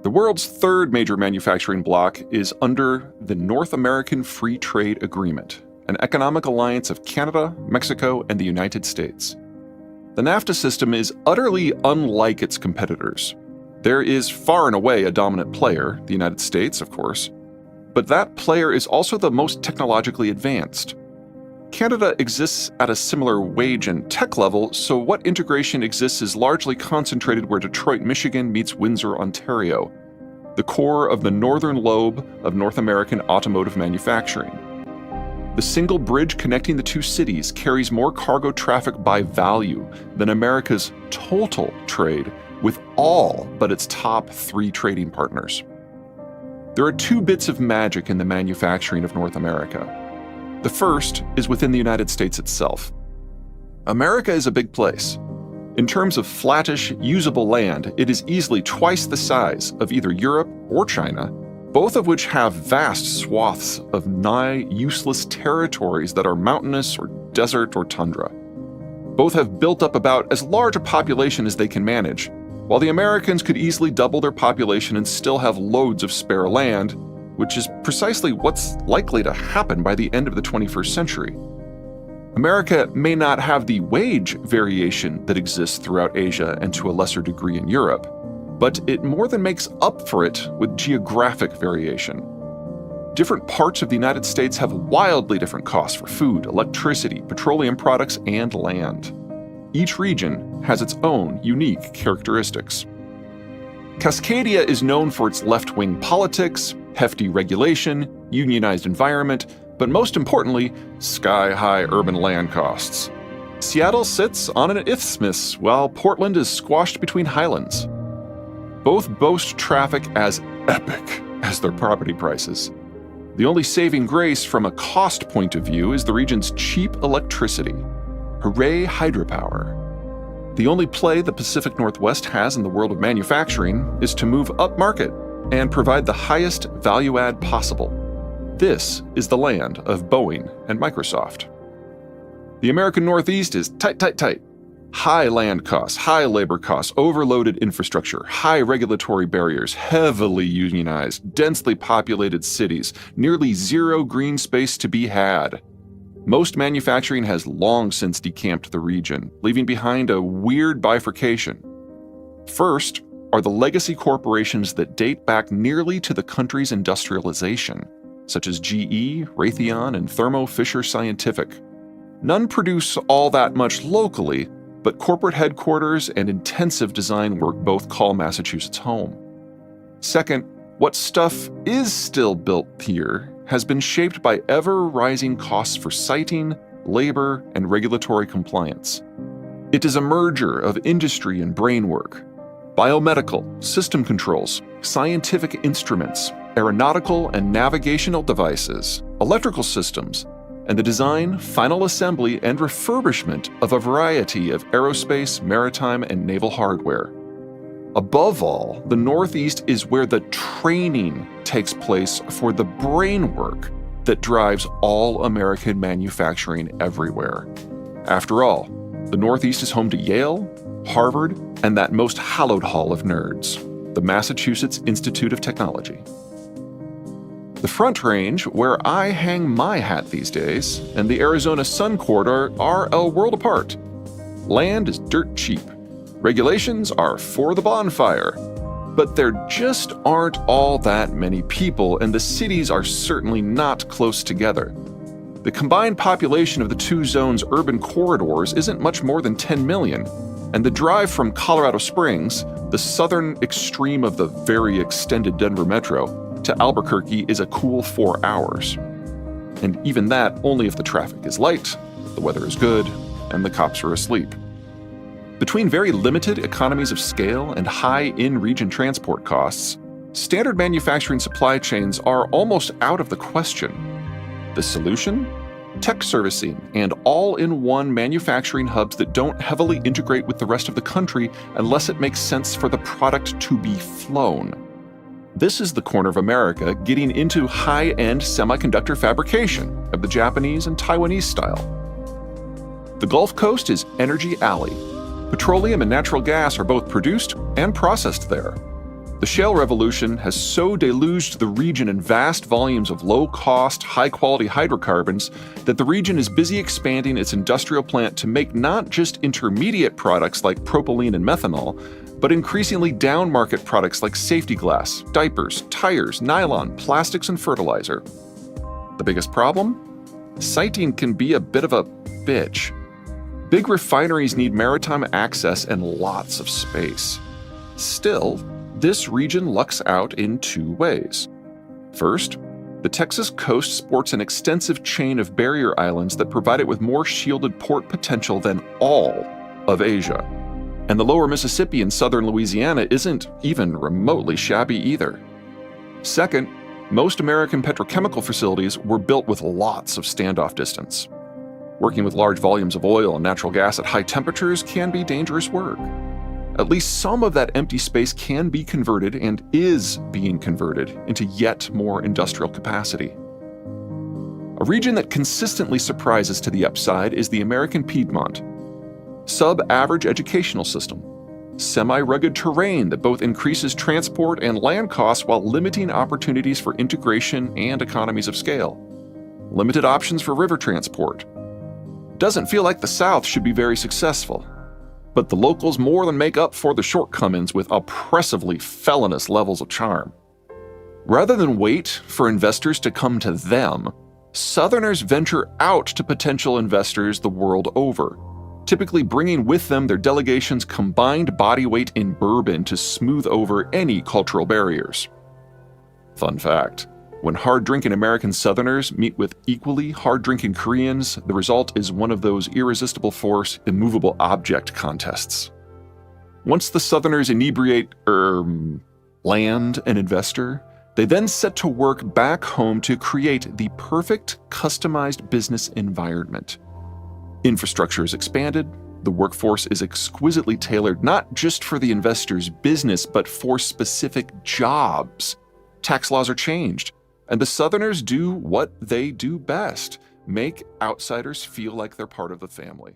The world's third major manufacturing bloc is under the North American Free Trade Agreement, an economic alliance of Canada, Mexico, and the United States. The NAFTA system is utterly unlike its competitors. There is far and away a dominant player, the United States, of course, but that player is also the most technologically advanced. Canada exists at a similar wage and tech level, so what integration exists is largely concentrated where Detroit, Michigan meets Windsor, Ontario, the core of the northern lobe of North American automotive manufacturing. The single bridge connecting the two cities carries more cargo traffic by value than America's total trade with all but its top 3 trading partners. There are 2 bits of magic in the manufacturing of North America. The first is within the United States itself. America is a big place. In terms of flattish, usable land, it is easily twice the size of either Europe or China, both of which have vast swaths of nigh useless territories that are mountainous or desert or tundra. Both have built up about as large a population as they can manage, while the Americans could easily double their population and still have loads of spare land, which is precisely what's likely to happen by the end of the 21st century. America may not have the wage variation that exists throughout Asia and to a lesser degree in Europe, but it more than makes up for it with geographic variation. Different parts of the United States have wildly different costs for food, electricity, petroleum products, and land. Each region has its own unique characteristics. Cascadia is known for its left-wing politics, hefty regulation, unionized environment, but most importantly, sky-high urban land costs. Seattle sits on an isthmus, while Portland is squashed between highlands. Both boast traffic as epic as their property prices. The only saving grace from a cost point of view is the region's cheap electricity. Hooray, hydropower. The only play the Pacific Northwest has in the world of manufacturing is to move upmarket and provide the highest value add possible. This is the land of Boeing and Microsoft. The American Northeast is tight, tight, tight. High land costs, high labor costs, overloaded infrastructure, high regulatory barriers, heavily unionized, densely populated cities, nearly zero green space to be had. Most manufacturing has long since decamped the region, leaving behind a weird bifurcation. First are the legacy corporations that date back nearly to the country's industrialization, such as GE, Raytheon, and Thermo Fisher Scientific. None produce all that much locally, but corporate headquarters and intensive design work both call Massachusetts home. Second, what stuff is still built here has been shaped by ever-rising costs for siting, labor, and regulatory compliance. It is a merger of industry and brain work, biomedical, system controls, scientific instruments, aeronautical and navigational devices, electrical systems, and the design, final assembly, and refurbishment of a variety of aerospace, maritime, and naval hardware. Above all, the Northeast is where the training takes place for the brain work that drives all American manufacturing everywhere. After all, the Northeast is home to Yale, Harvard, and that most hallowed hall of nerds, the Massachusetts Institute of Technology. The Front Range, where I hang my hat these days, and the Arizona Sun Corridor are a world apart. Land is dirt cheap. Regulations are for the bonfire. But there just aren't all that many people, and the cities are certainly not close together. The combined population of the two zones' urban corridors isn't much more than 10 million, and the drive from Colorado Springs, the southern extreme of the very extended Denver metro, to Albuquerque is a cool 4 hours. And even that only if the traffic is light, the weather is good, and the cops are asleep. Between very limited economies of scale and high in-region transport costs, standard manufacturing supply chains are almost out of the question. The solution? Tech servicing and all-in-one manufacturing hubs that don't heavily integrate with the rest of the country unless it makes sense for the product to be flown. This is the corner of America getting into high-end semiconductor fabrication of the Japanese and Taiwanese style. The Gulf Coast is Energy Alley. Petroleum and natural gas are both produced and processed there. The shale revolution has so deluged the region in vast volumes of low-cost, high-quality hydrocarbons that the region is busy expanding its industrial plant to make not just intermediate products like propylene and methanol, but increasingly down-market products like safety glass, diapers, tires, nylon, plastics, and fertilizer. The biggest problem? Siting can be a bit of a bitch. Big refineries need maritime access and lots of space. Still, this region lucks out in two ways. First, the Texas coast sports an extensive chain of barrier islands that provide it with more shielded port potential than all of Asia. And the lower Mississippi in southern Louisiana isn't even remotely shabby either. Second, most American petrochemical facilities were built with lots of standoff distance. Working with large volumes of oil and natural gas at high temperatures can be dangerous work. At least some of that empty space can be converted and is being converted into yet more industrial capacity. A region that consistently surprises to the upside is the American Piedmont. Sub-average educational system, semi-rugged terrain that both increases transport and land costs while limiting opportunities for integration and economies of scale. Limited options for river transport. Doesn't feel like the South should be very successful. But the locals more than make up for the shortcomings with oppressively felonious levels of charm. Rather than wait for investors to come to them, Southerners venture out to potential investors the world over, typically bringing with them their delegation's combined body weight in bourbon to smooth over any cultural barriers. Fun fact: when hard-drinking American Southerners meet with equally hard-drinking Koreans, the result is one of those irresistible force, immovable object contests. Once the Southerners inebriate, land an investor, they then set to work back home to create the perfect customized business environment. Infrastructure is expanded, the workforce is exquisitely tailored not just for the investor's business, but for specific jobs. Tax laws are changed, and the Southerners do what they do best: make outsiders feel like they're part of the family.